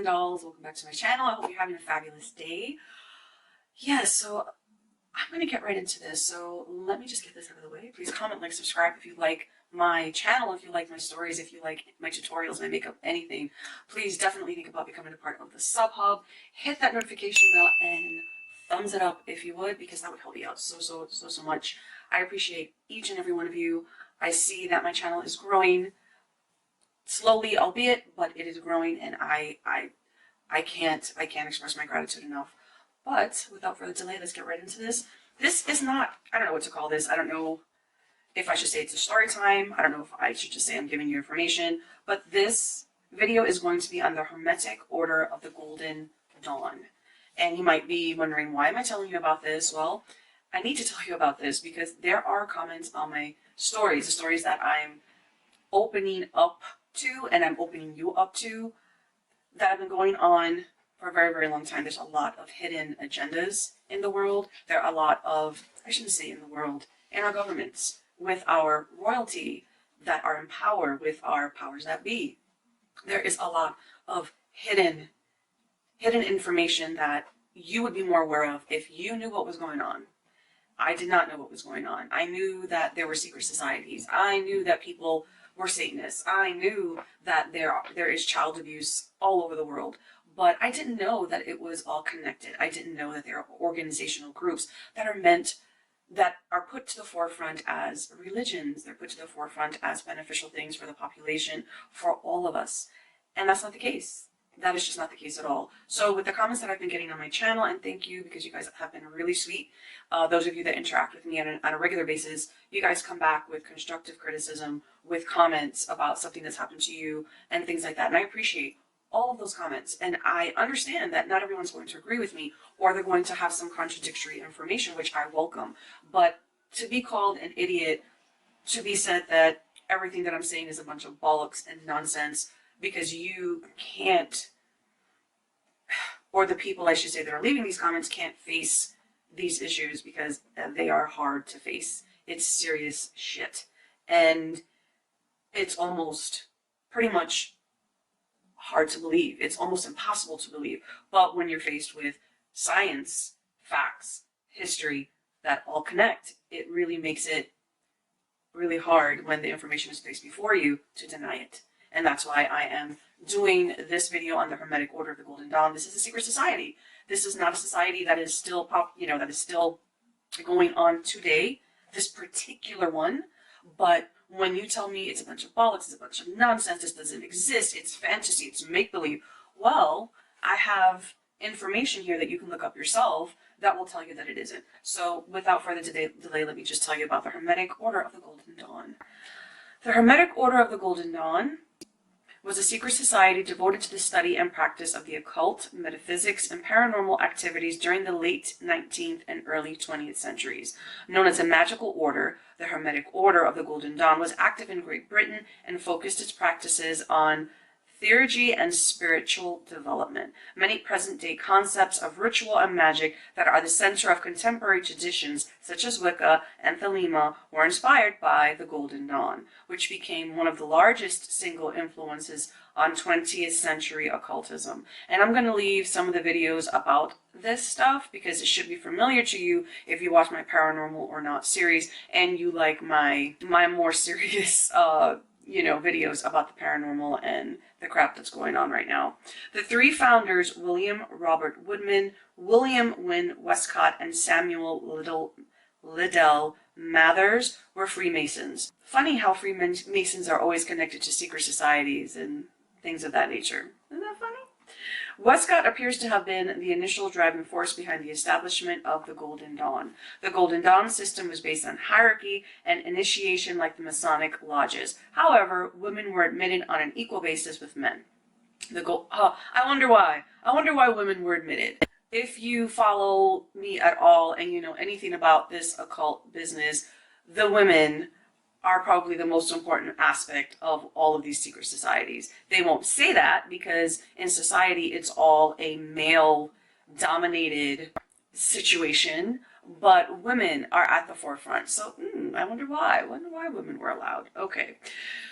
golden dolls, welcome back to my channel. I hope you're having a fabulous day. Yeah, so I'm going to get right into this. So let me just get this out of the way. Please comment, like, subscribe if you like my channel, if you like my stories, if you like my tutorials, my makeup, anything. Please definitely think about becoming a part of the sub hub. Hit that notification bell and thumbs it up if you would, because that would help me out so much. I appreciate each and every one of you. I see that my channel is growing slowly, albeit, but it is growing, and I can't express my gratitude enough. But without further delay, let's get right into this. This is not, I don't know what to call this. I don't know if I should say it's a story time. I don't know if I should just say I'm giving you information. But this video is going to be on the Hermetic Order of the Golden Dawn. And you might be wondering, why am I telling you about this? Well, I need to tell you about this because there are comments on my stories, the stories that I'm opening up to and I'm opening you up to, that have been going on for a very long time. There's a lot of hidden agendas in the world. There are a lot of, I shouldn't say in the world, in our governments, with our royalty that are in power, with our powers that be. There is a lot of hidden information that you would be more aware of if you knew what was going on. I did not know what was going on. I knew that there were secret societies. I knew that people were Satanists. I knew that there is child abuse all over the world, but I didn't know that it was all connected. I didn't know that there are organizational groups that are put to the forefront as religions. They're put to the forefront as beneficial things for the population, for all of us. And that's not the case. That is just not the case at all. So with the comments that I've been getting on my channel, and thank you because you guys have been really sweet. Those of you that interact with me on a regular basis, you guys come back with constructive criticism, with comments about something that's happened to you and things like that. And I appreciate all of those comments. And I understand that not everyone's going to agree with me, or they're going to have some contradictory information, which I welcome. But to be called an idiot, to be said that everything that I'm saying is a bunch of bollocks and nonsense, because you can't, or the people, I should say, that are leaving these comments can't face these issues because they are hard to face. It's serious shit. And it's almost pretty much hard to believe. It's almost impossible to believe. But when you're faced with science, facts, history that all connect, it really makes it really hard when the information is placed before you to deny it. And that's why I am doing this video on the Hermetic Order of the Golden Dawn. This is a secret society. This is not a society that is still that is still going on today, this particular one. But when you tell me it's a bunch of bollocks, it's a bunch of nonsense, this doesn't exist, it's fantasy, it's make-believe, well, I have information here that you can look up yourself that will tell you that it isn't. So without further delay, let me just tell you about the Hermetic Order of the Golden Dawn. The Hermetic Order of the Golden Dawn was a secret society devoted to the study and practice of the occult, metaphysics, and paranormal activities during the late 19th and early 20th centuries. Known as a magical order, the Hermetic Order of the Golden Dawn was active in Great Britain and focused its practices on theurgy and spiritual development. Many present-day concepts of ritual and magic that are the center of contemporary traditions, such as Wicca and Thelema, were inspired by the Golden Dawn, which became one of the largest single influences on 20th century occultism. And I'm going to leave some of the videos about this stuff because it should be familiar to you if you watch my Paranormal or Not series and you like my more serious videos about the paranormal and the crap that's going on right now. The three founders, William Robert Woodman, William Wynne Westcott, and Samuel Liddell Mathers, were Freemasons. Funny how Freemasons are always connected to secret societies and things of that nature. Isn't that funny? Westcott appears to have been the initial driving force behind the establishment of the Golden Dawn. The Golden Dawn system was based on hierarchy and initiation like the Masonic lodges. However, women were admitted on an equal basis with men. I wonder why. I wonder why women were admitted. If you follow me at all and you know anything about this occult business, the women are probably the most important aspect of all of these secret societies. They won't say that because in society it's all a male-dominated situation, but women are at the forefront. So I wonder why. I wonder why women were allowed. Okay.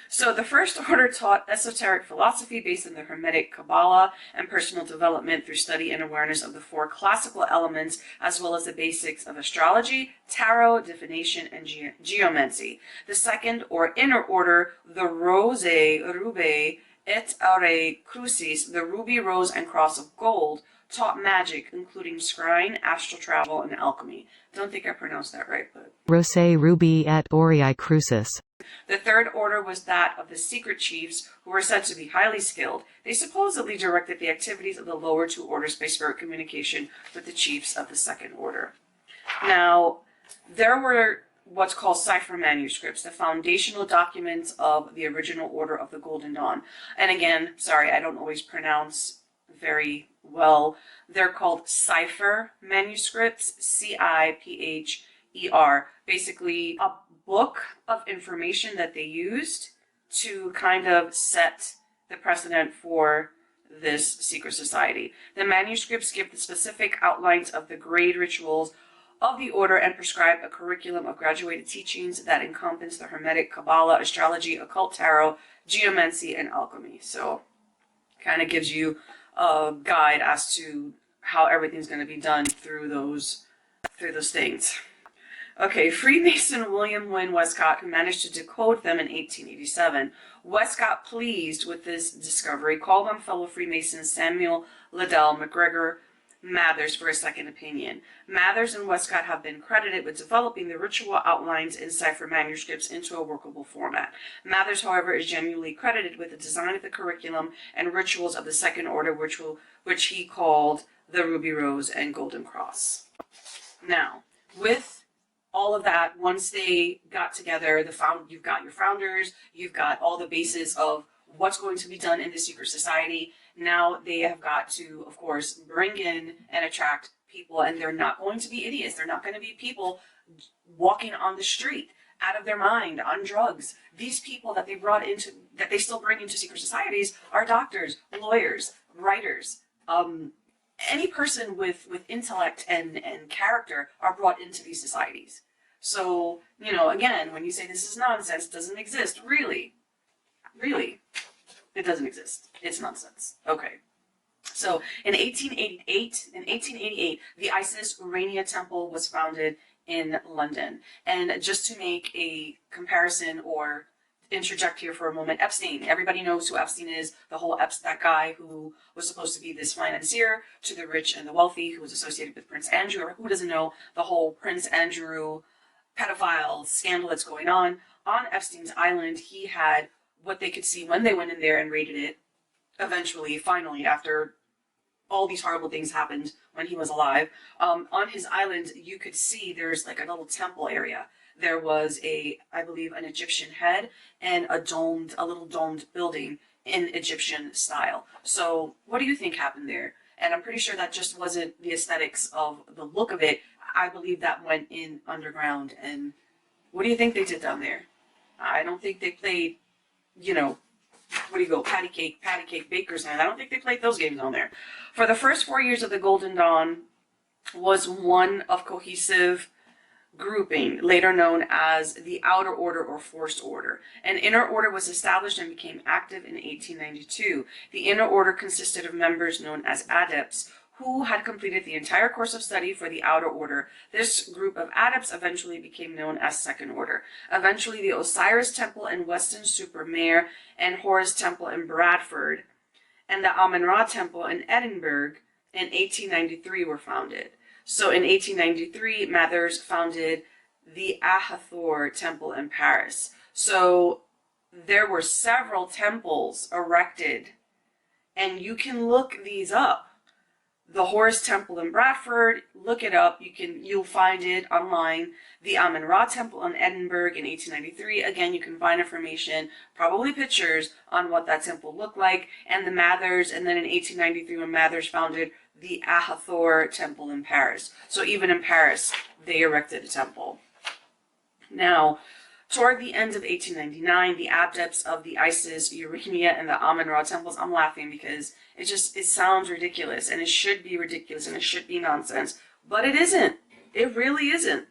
So the first order taught esoteric philosophy based on the Hermetic Kabbalah and personal development through study and awareness of the 4 classical elements, as well as the basics of astrology, tarot, divination, and geomancy. The second, or inner order, the Rose, Rube, et Aure Crucis, the ruby, rose, and cross of gold, taught magic, including scrying, astral travel, and alchemy. Don't think I pronounced that right, but... Rose ruby et aureae crucis. The third order was that of the secret chiefs, who were said to be highly skilled. They supposedly directed the activities of the lower 2 orders by spirit communication with the chiefs of the second order. Now, there were what's called Cypher Manuscripts, the foundational documents of the original Order of the Golden Dawn. And again, sorry, I don't always pronounce very well. They're called Cypher Manuscripts, C-I-P-H-E-R. Basically, a book of information that they used to kind of set the precedent for this secret society. The manuscripts give the specific outlines of the grade rituals of the order and prescribe a curriculum of graduated teachings that encompass the Hermetic, Kabbalah, astrology, occult tarot, geomancy, and alchemy. So kind of gives you a guide as to how everything's going to be done through those things. Okay, Freemason William Wynne Westcott, who managed to decode them in 1887. Westcott, pleased with this discovery, called on fellow Freemasons Samuel Liddell McGregor Mathers for a second opinion. Mathers and Westcott have been credited with developing the ritual outlines in Cypher Manuscripts into a workable format. Mathers, however, is genuinely credited with the design of the curriculum and rituals of the second order, which he called the Ruby Rose and Golden Cross. Now, with all of that, once they got together, you've got your founders, you've got all the basis of what's going to be done in the secret society. Now they have got to, of course, bring in and attract people, and they're not going to be idiots. They're not going to be people walking on the street out of their mind on drugs. These people that they still bring into secret societies are doctors, lawyers, writers, any person with intellect and character are brought into these societies. So, again, when you say this is nonsense, doesn't exist, really, it doesn't exist. It's nonsense. Okay. So in 1888, the Isis Urania Temple was founded in London. And just to make a comparison or interject here for a moment, Epstein. Everybody knows who Epstein is. The whole that guy who was supposed to be this financier to the rich and the wealthy, who was associated with Prince Andrew. Or who doesn't know the whole Prince Andrew pedophile scandal that's going on? On Epstein's Island, he had what they could see when they went in there and raided it. Eventually, finally, after all these horrible things happened when he was alive, on his island, you could see there's like a little temple area. There was I believe, an Egyptian head and a little domed building in Egyptian style. So what do you think happened there? And I'm pretty sure that just wasn't the aesthetics of the look of it. I believe that went in underground. And what do you think they did down there? I don't think they played, patty cake, baker's hand. I don't think they played those games on there. For the first 4 years of the Golden Dawn was one of cohesive grouping, later known as the Outer Order or Forced Order. An inner order was established and became active in 1892. The inner order consisted of members known as adepts who had completed the entire course of study for the outer order. This group of adepts eventually became known as Second Order. Eventually, the Osiris Temple in Weston-super-Mare and Horus Temple in Bradford and the Amun-Ra Temple in Edinburgh in 1893 were founded. So in 1893, Mathers founded the Ahathor Temple in Paris. So there were several temples erected, and you can look these up. The Horus Temple in Bradford, look it up. You'll find it online. The Amun-Ra Temple in Edinburgh in 1893. Again, you can find information, probably pictures, on what that temple looked like. And the Mathers, and then in 1893 when Mathers founded the Ahathor Temple in Paris. So even in Paris, they erected a temple. Now, toward the end of 1899, the adepts of the Isis, Urania, and the Amun-Ra temples, I'm laughing because it sounds ridiculous, and it should be ridiculous, and it should be nonsense, but it isn't. It really isn't.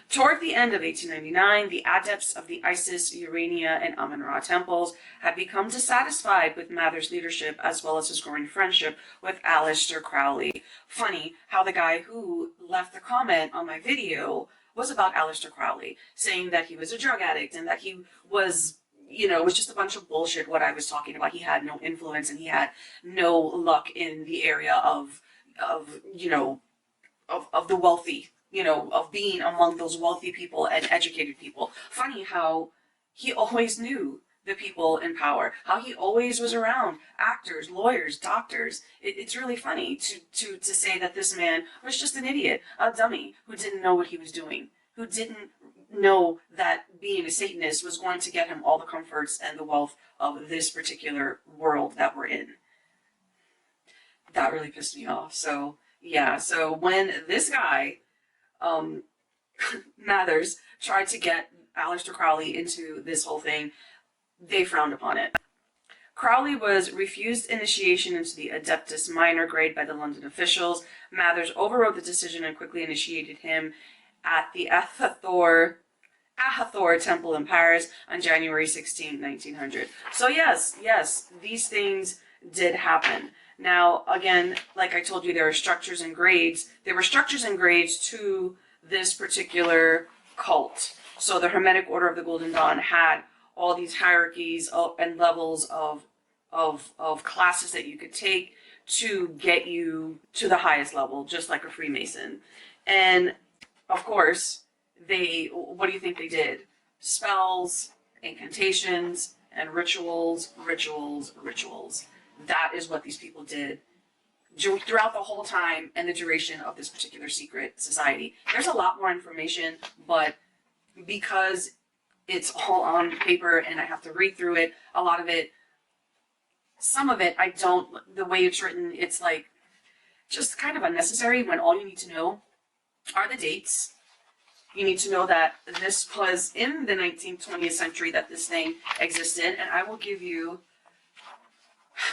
Toward the end of 1899, the adepts of the Isis, Urania, and Amun-Ra temples had become dissatisfied with Mather's leadership as well as his growing friendship with Aleister Crowley. Funny how the guy who left the comment on my video was about Aleister Crowley, saying that he was a drug addict and that he was, it was just a bunch of bullshit what I was talking about. He had no influence and he had no luck in the area of the wealthy, of being among those wealthy people and educated people. Funny how he always knew the people in power, how he always was around actors, lawyers, doctors. It's really funny to say that this man was just an idiot, a dummy, who didn't know what he was doing, who didn't know that being a Satanist was going to get him all the comforts and the wealth of this particular world that we're in. That really pissed me off. So, yeah, so when this guy, Mathers, tried to get Aleister Crowley into this whole thing, they frowned upon it. Crowley was refused initiation into the Adeptus Minor grade by the London officials. Mathers overrode the decision and quickly initiated him at the Ahathor Temple in Paris on January 16, 1900. So yes, these things did happen. Now, again, like I told you, there are structures and grades. There were structures and grades to this particular cult. So the Hermetic Order of the Golden Dawn had all these hierarchies and levels of classes that you could take to get you to the highest level, just like a Freemason. And of course, what do you think they did? Spells, incantations, and rituals. That is what these people did throughout the whole time and the duration of this particular secret society. There's a lot more information, but because it's all on paper and I have to read through it, a lot of it, some of it, the way it's written, it's like just kind of unnecessary when all you need to know are the dates. You need to know that this was in the 19th, 20th century that this thing existed, and I will give you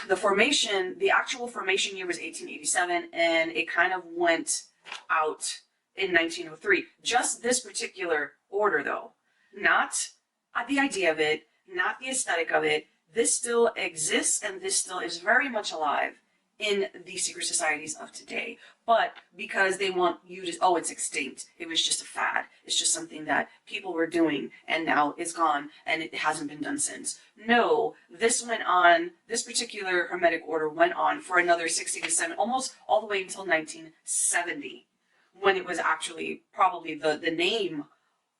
the formation. The actual formation year was 1887, and it kind of went out in 1903. Just this particular order, though. Not the idea of it, not the aesthetic of it. This still exists, and this still is very much alive in the secret societies of today. But because they want you to, it's extinct. It was just a fad. It's just something that people were doing, and now it's gone, and it hasn't been done since. No, this went on, this particular Hermetic order went on for another 60 to 70, almost all the way until 1970, when it was actually probably the name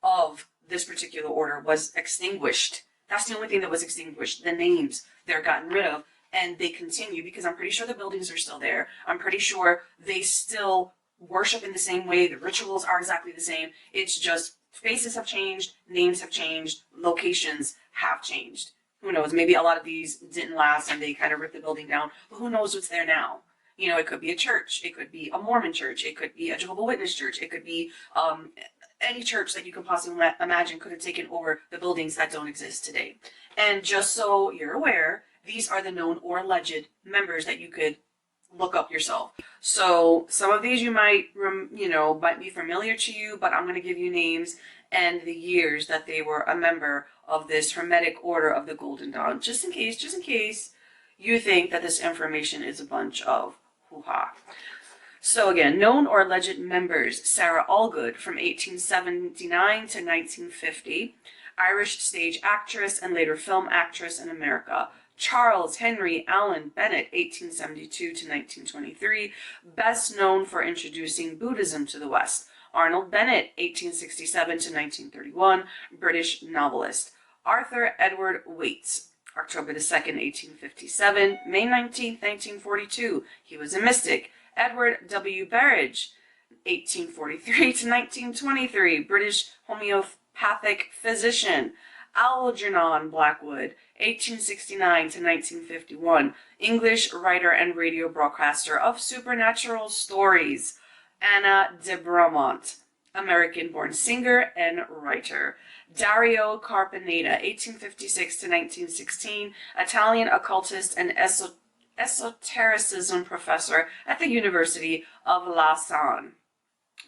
of this particular order was extinguished. That's the only thing that was extinguished. The names, they're gotten rid of, and they continue because I'm pretty sure the buildings are still there. I'm pretty sure they still worship in the same way. The rituals are exactly the same. It's just faces have changed, names have changed, locations have changed. Who knows? Maybe a lot of these didn't last and they kind of ripped the building down, but who knows what's there now? It could be a church. It could be a Mormon church. It could be a Jehovah's Witness church. It could be any church that you can possibly imagine could have taken over the buildings that don't exist today. And just so you're aware, these are the known or alleged members that you could look up yourself. So some of these you might be familiar to you, but I'm going to give you names and the years that they were a member of this Hermetic Order of the Golden Dawn, just in case you think that this information is a bunch of hoo-ha. So again, known or alleged members: Sarah Allgood from 1879 to 1950, Irish stage actress and later film actress in America. Charles Henry Allen Bennett, 1872 to 1923, best known for introducing Buddhism to the West. Arnold Bennett, 1867 to 1931, British novelist. Arthur Edward Waite, October 2nd, 1857, May 19th, 1942, he was a mystic. Edward W. Berridge, 1843 to 1923, British homeopathic physician. Algernon Blackwood, 1869 to 1951, English writer and radio broadcaster of supernatural stories. Anna de Bramont, American-born singer and writer. Dario Carpeneta, 1856 to 1916, Italian occultist and esotericism professor at the University of Lausanne.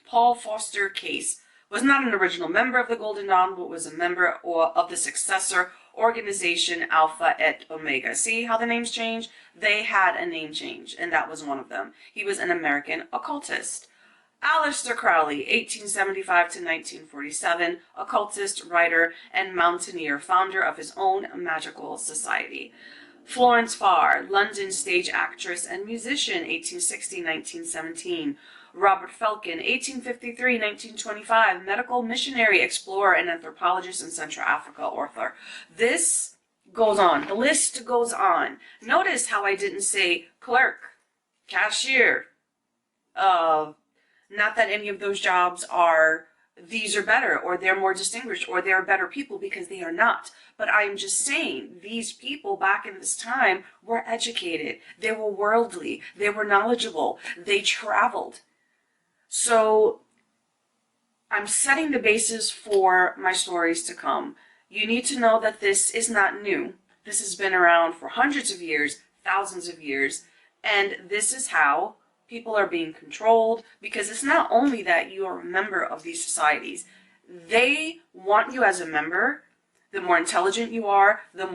Paul Foster Case was not an original member of the Golden Dawn, but was a member of the successor organization Alpha et Omega. See how the names change? They had a name change, and that was one of them. He was an American occultist. Aleister Crowley, 1875 to 1947, occultist, writer, and mountaineer, founder of his own magical society. Florence Farr, London stage actress and musician, 1860-1917. Robert Falcon, 1853-1925, medical missionary, explorer, and anthropologist in Central Africa, author. This goes on. The list goes on. Notice how I didn't say clerk, cashier. Not that any of those jobs are, these are better, or they're more distinguished, or they're better people, because they are not. But I'm just saying, these people back in this time were educated. They were worldly. They were knowledgeable. They traveled. So I'm setting the basis for my stories to come. You need to know that this is not new. This has been around for hundreds of years, thousands of years, and this is how people are being controlled, because it's not only that you are a member of these societies. They want you as a member. The more intelligent you are, the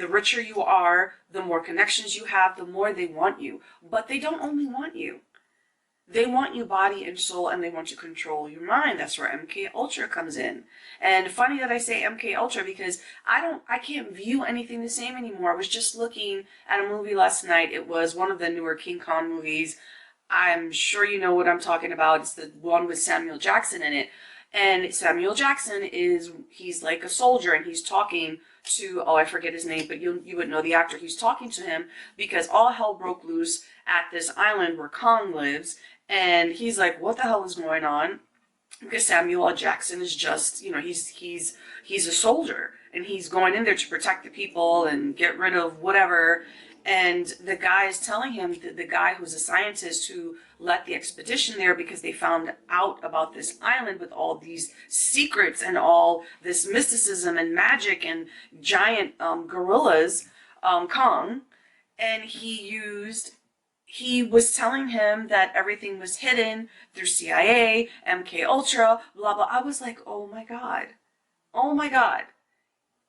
richer you are, the more connections you have, the more they want you. But they don't only want you. They want you body and soul, and they want to control your mind. That's where MK Ultra comes in. And funny that I say MK Ultra, because I can't view anything the same anymore. I was just looking at a movie last night. It was one of the newer King Kong movies. I'm sure you know what I'm talking about. It's the one with Samuel Jackson in it. And Samuel Jackson he's like a soldier, and he's talking to, I forget his name, but you would know the actor. He's talking to him because all hell broke loose at this island where Kong lives. And he's like, what the hell is going on? Because Samuel L. Jackson is just, he's a soldier, and he's going in there to protect the people and get rid of whatever. And the guy is telling him, the guy who's a scientist who led the expedition there, because they found out about this island with all these secrets and all this mysticism and magic and giant gorillas, Kong, and he was telling him that everything was hidden through CIA, MK Ultra, blah, blah. I was like, oh my God. Oh my God.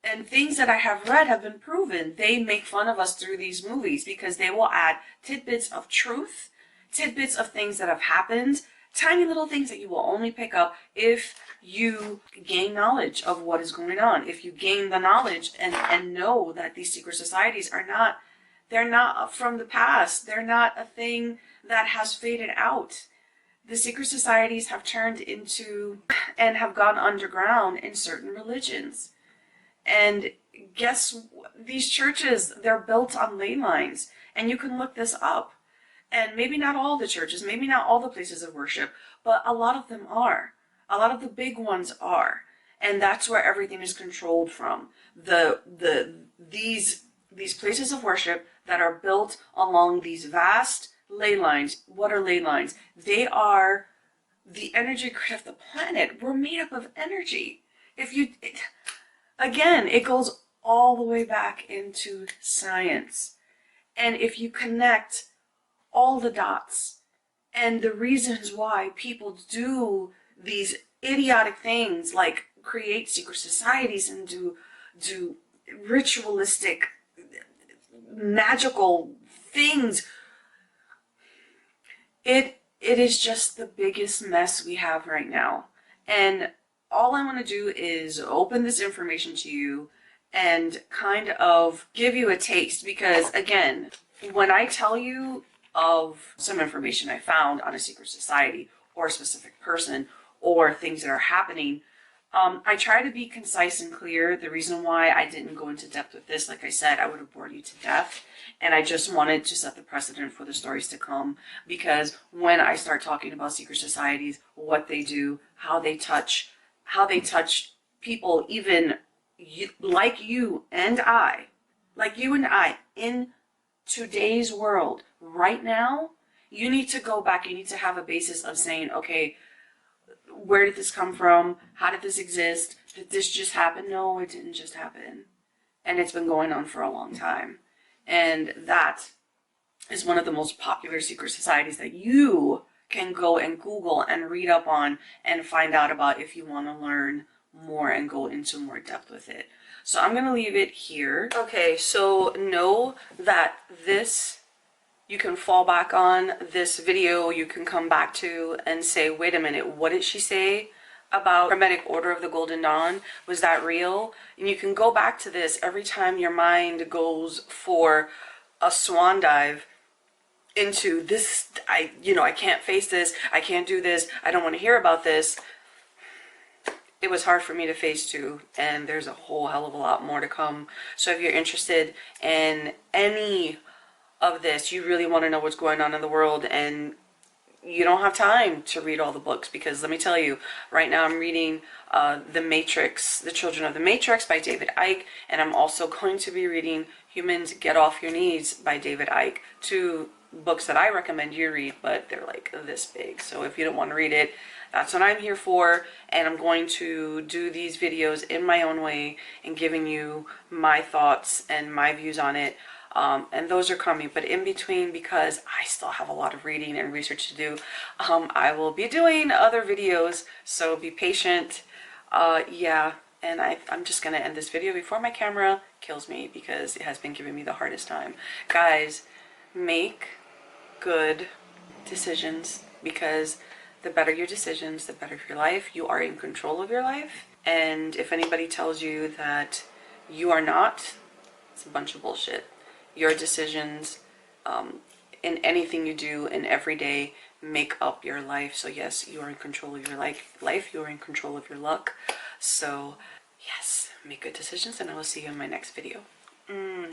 And things that I have read have been proven. They make fun of us through these movies because they will add tidbits of truth, tidbits of things that have happened, tiny little things that you will only pick up if you gain knowledge of what is going on. If you gain the knowledge and know that these secret societies they're not from the past. They're not a thing that has faded out. The secret societies have turned into and have gone underground in certain religions. And these churches, they're built on ley lines. And you can look this up. And maybe not all the churches, maybe not all the places of worship, but a lot of them are. A lot of the big ones are. And that's where everything is controlled from. These places of worship that are built along these vast ley lines. What are ley lines? They are the energy grid of the planet. We're made up of energy. Again, it goes all the way back into science. And if you connect all the dots and the reasons why people do these idiotic things like create secret societies and do ritualistic magical things, it is just the biggest mess we have right now. And all I want to do is open this information to you and kind of give you a taste, because again, when I tell you of some information I found on a secret society or a specific person or things that are happening, I try to be concise and clear. The reason why I didn't go into depth with this, like I said, I would have bored you to death. And I just wanted to set the precedent for the stories to come, because when I start talking about secret societies, what they do, how they touch people, even like you and I, in today's world right now, you need to go back. You need to have a basis of saying, okay, where did this come from? How did this exist? Did this just happen? No, it didn't just happen. And it's been going on for a long time. And that is one of the most popular secret societies that you can go and Google and read up on and find out about if you want to learn more and go into more depth with it. So I'm going to leave it here. Okay, so know that this, you can fall back on this video, you can come back to and say, wait a minute, what did she say about Hermetic Order of the Golden Dawn? Was that real? And you can go back to this every time your mind goes for a swan dive into this. I can't face this, I can't do this, I don't want to hear about this. It was hard for me to face too, and there's a whole hell of a lot more to come. So if you're interested in any of this, you really want to know what's going on in the world, and you don't have time to read all the books, because let me tell you, right now I'm reading The Matrix, The Children of the Matrix by David Icke, and I'm also going to be reading Humans Get Off Your Knees by David Icke. Two books that I recommend you read, but they're like this big. So if you don't want to read it, that's what I'm here for, and I'm going to do these videos in my own way and giving you my thoughts and my views on it. And those are coming, but in between, because I still have a lot of reading and research to do, I will be doing other videos, so be patient. Yeah, and I'm just gonna end this video before my camera kills me, because it has been giving me the hardest time. Guys, make good decisions, because the better your decisions, the better your life. You are in control of your life, and if anybody tells you that you are not, it's a bunch of bullshit. Your decisions in anything you do and every day make up your life. So yes, you are in control of your life. You are in control of your luck. So yes, make good decisions, and I will see you in my next video. Bye.